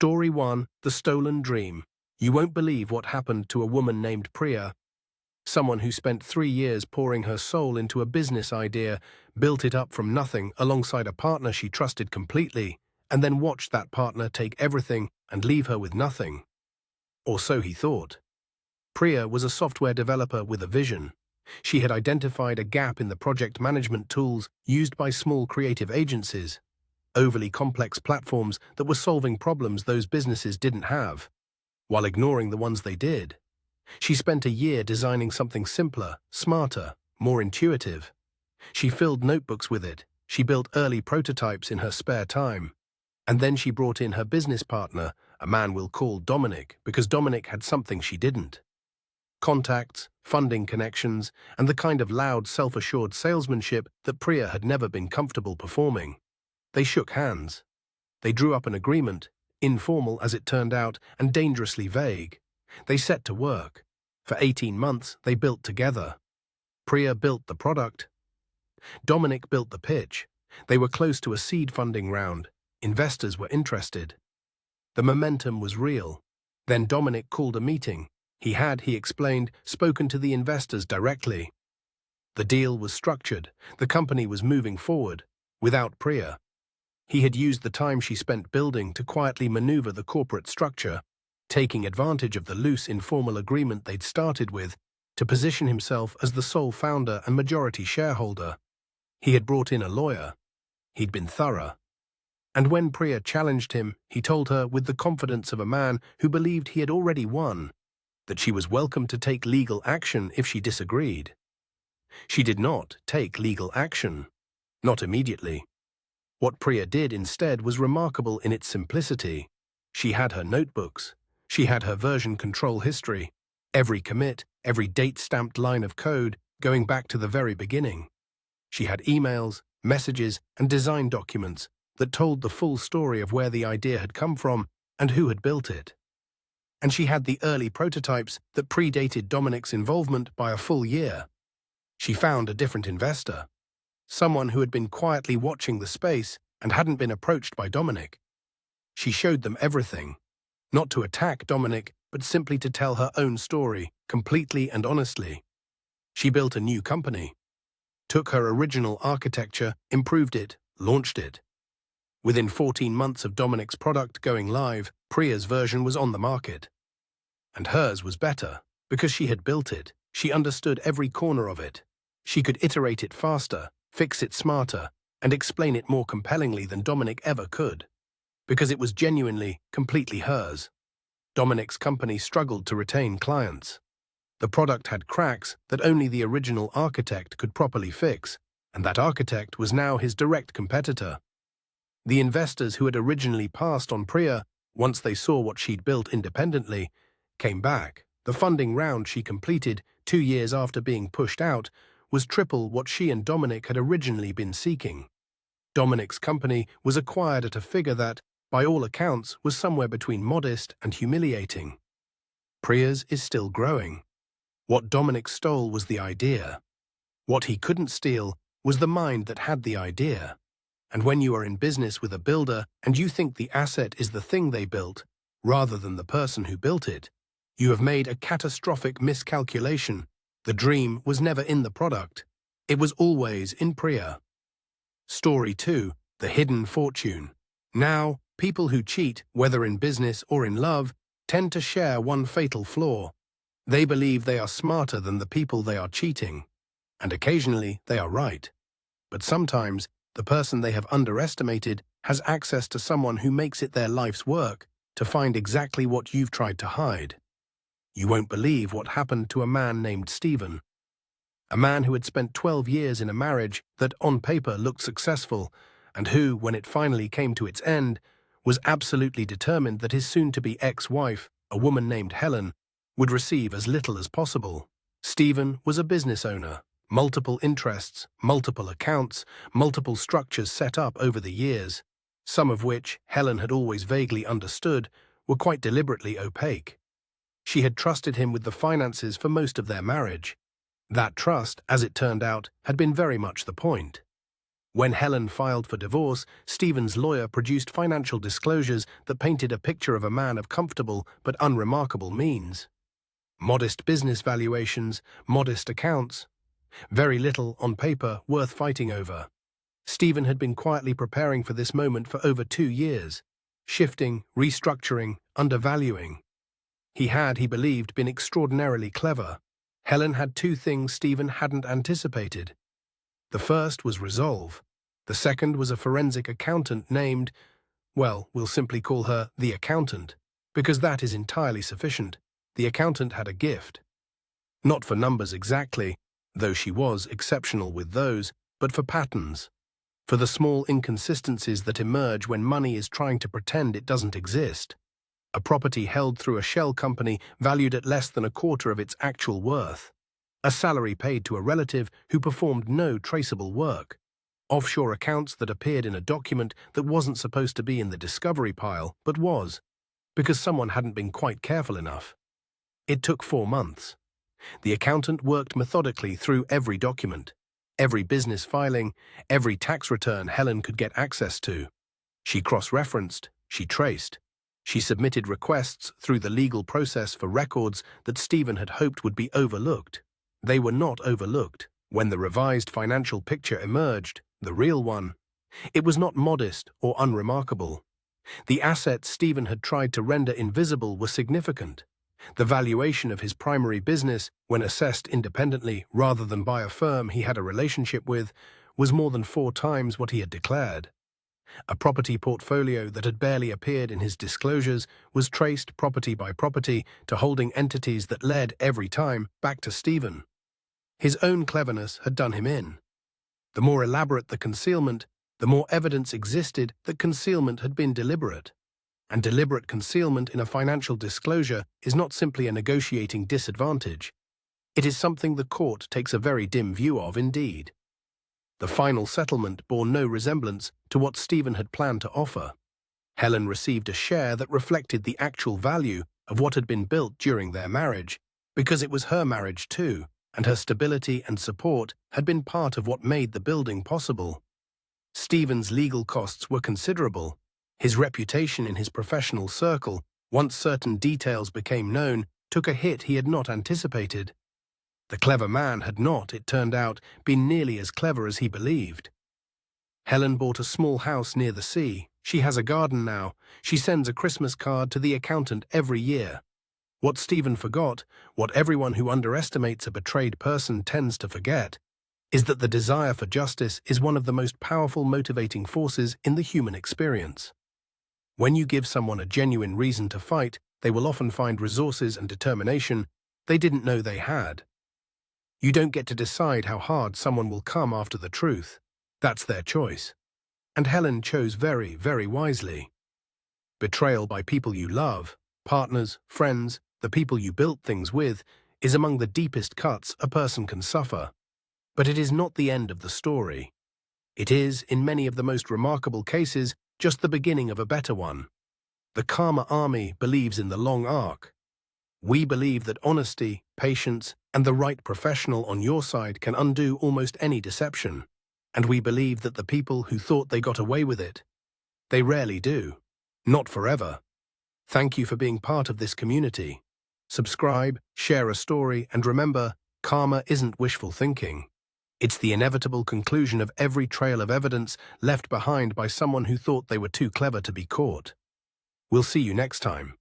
Story 1: The Stolen Dream. You won't believe what happened to a woman named Priya, someone who spent 3 years pouring her soul into a business idea, built it up from nothing alongside a partner she trusted completely, and then watched that partner take everything and leave her with nothing. Or so he thought. Priya was a software developer with a vision. She had identified a gap in the project management tools used by small creative agencies, overly complex platforms that were solving problems those businesses didn't have, while ignoring the ones they did. She spent a year designing something simpler, smarter, more intuitive. She filled notebooks with it. She built early prototypes in her spare time. And then she brought in her business partner, a man we'll call Dominic, because Dominic had something she didn't. Contacts, funding connections, and the kind of loud, self-assured salesmanship that Priya had never been comfortable performing. They shook hands. They drew up an agreement, informal as it turned out, and dangerously vague. They set to work. For 18 months, they built together. Priya built the product. Dominic built the pitch. They were close to a seed funding round. Investors were interested. The momentum was real. Then Dominic called a meeting. He explained, spoken to the investors directly. The deal was structured. The company was moving forward, without Priya. He had used the time she spent building to quietly maneuver the corporate structure, taking advantage of the loose, informal agreement they'd started with to position himself as the sole founder and majority shareholder. He had brought in a lawyer. He'd been thorough. And when Priya challenged him, he told her with the confidence of a man who believed he had already won, that she was welcome to take legal action if she disagreed. She did not take legal action. Not immediately. What Priya did instead was remarkable in its simplicity. She had her notebooks. She had her version control history, every commit, every date-stamped line of code going back to the very beginning. She had emails, messages, and design documents that told the full story of where the idea had come from and who had built it. And she had the early prototypes that predated Dominic's involvement by a full year. She found a different investor, someone who had been quietly watching the space and hadn't been approached by Dominic. She showed them everything, not to attack Dominic, but simply to tell her own story, completely and honestly. She built a new company, took her original architecture, improved it, launched it. Within 14 months of Dominic's product going live, Priya's version was on the market. And hers was better, because she had built it. She understood every corner of it. She could iterate it faster, fix it smarter, and explain it more compellingly than Dominic ever could, because it was genuinely, completely hers. Dominic's company struggled to retain clients. The product had cracks that only the original architect could properly fix, and that architect was now his direct competitor. The investors who had originally passed on Priya, once they saw what she'd built independently, came back. The funding round she completed 2 years after being pushed out was triple what she and Dominic had originally been seeking. Dominic's company was acquired at a figure that, by all accounts, was somewhere between modest and humiliating. Priya's is still growing. What Dominic stole was the idea. What he couldn't steal was the mind that had the idea. And when you are in business with a builder and you think the asset is the thing they built, rather than the person who built it, you have made a catastrophic miscalculation. The dream was never in the product. It was always in Priya. Story 2: The Hidden Fortune. Now, people who cheat, whether in business or in love, tend to share one fatal flaw. They believe they are smarter than the people they are cheating. And occasionally they are right. But sometimes, the person they have underestimated has access to someone who makes it their life's work to find exactly what you've tried to hide. You won't believe what happened to a man named Stephen. A man who had spent 12 years in a marriage that on paper looked successful, and who, when it finally came to its end, was absolutely determined that his soon-to-be ex-wife, a woman named Helen, would receive as little as possible. Stephen was a business owner, multiple interests, multiple accounts, multiple structures set up over the years, some of which, Helen had always vaguely understood, were quite deliberately opaque. She had trusted him with the finances for most of their marriage. That trust, as it turned out, had been very much the point. When Helen filed for divorce, Stephen's lawyer produced financial disclosures that painted a picture of a man of comfortable but unremarkable means. Modest business valuations, modest accounts, very little on paper worth fighting over. Stephen had been quietly preparing for this moment for over 2 years, shifting, restructuring, undervaluing. He had, he believed, been extraordinarily clever. Helen had 2 things Stephen hadn't anticipated. The first was resolve. The second was a forensic accountant named, well, we'll simply call her the accountant, because that is entirely sufficient. The accountant had a gift. Not for numbers exactly, though she was exceptional with those, but for patterns. For the small inconsistencies that emerge when money is trying to pretend it doesn't exist. A property held through a shell company valued at less than a quarter of its actual worth. A salary paid to a relative who performed no traceable work. Offshore accounts that appeared in a document that wasn't supposed to be in the discovery pile, but was, because someone hadn't been quite careful enough. It took 4 months. The accountant worked methodically through every document, every business filing, every tax return Helen could get access to. She cross-referenced, she traced. She submitted requests through the legal process for records that Stephen had hoped would be overlooked. They were not overlooked. When the revised financial picture emerged, the real one, it was not modest or unremarkable. The assets Stephen had tried to render invisible were significant. The valuation of his primary business, when assessed independently rather than by a firm he had a relationship with, was more than 4 times what he had declared. A property portfolio that had barely appeared in his disclosures was traced property by property to holding entities that led, every time, back to Stephen. His own cleverness had done him in. The more elaborate the concealment, the more evidence existed that concealment had been deliberate. And deliberate concealment in a financial disclosure is not simply a negotiating disadvantage. It is something the court takes a very dim view of indeed. The final settlement bore no resemblance to what Stephen had planned to offer. Helen received a share that reflected the actual value of what had been built during their marriage, because it was her marriage too, and her stability and support had been part of what made the building possible. Stephen's legal costs were considerable. His reputation in his professional circle, once certain details became known, took a hit he had not anticipated. The clever man had not, it turned out, been nearly as clever as he believed. Helen bought a small house near the sea. She has a garden now. She sends a Christmas card to the accountant every year. What Stephen forgot, what everyone who underestimates a betrayed person tends to forget, is that the desire for justice is one of the most powerful motivating forces in the human experience. When you give someone a genuine reason to fight, they will often find resources and determination they didn't know they had. You don't get to decide how hard someone will come after the truth. That's their choice. And Helen chose very, very wisely. Betrayal by people you love, partners, friends, the people you built things with, is among the deepest cuts a person can suffer. But it is not the end of the story. It is, in many of the most remarkable cases, just the beginning of a better one. The Karma Army believes in the long arc. We believe that honesty, patience, and the right professional on your side can undo almost any deception. And we believe that the people who thought they got away with it, they rarely do. Not forever. Thank you for being part of this community. Subscribe, share a story, and remember, karma isn't wishful thinking. It's the inevitable conclusion of every trail of evidence left behind by someone who thought they were too clever to be caught. We'll see you next time.